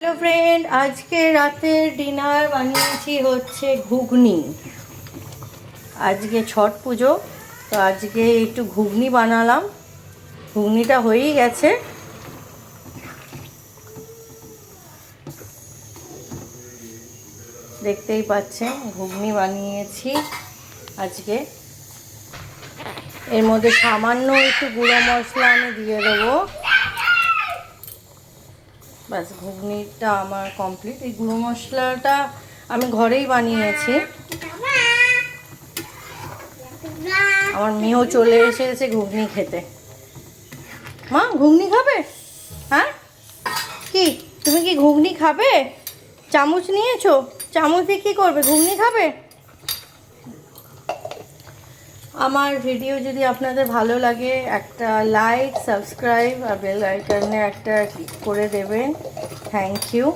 Hello friend, আজকে রাতের dinner বানিয়েছি হচ্ছে ঘুগনি। আজকে ছট পুজো, তো আজকে একটু ঘুগনি বানালাম। ঘুগনিটা হয়েই গেছে। দেখতেই পাচ্ছেন ঘুগনি বানিয়েছি আজকে। এর মধ্যে সামান্য একটু গুঁড়ো মশলা আমি দিয়ে দেবো। ব্যাস, ঘুগনিটা আমার কমপ্লিট। এই গুঁড়ো মশলাটা আমি ঘরেই বানিয়েছি। আমার মেয়েও চলে এসেছে ঘুগনি খেতে। মা, ঘুগনি খাবে? হ্যাঁ, কি তুমি কি ঘুগনি খাবে? চামচ নিয়েছো? চামচ দিয়ে কী করবে? ঘুগনি খাবে? আমার ভিডিও যদি আপনাদের ভালো লাগে, একটা লাইক, সাবস্ক্রাইব আর বেল আইকনে একটা ক্লিক করে দেবেন। Thank you.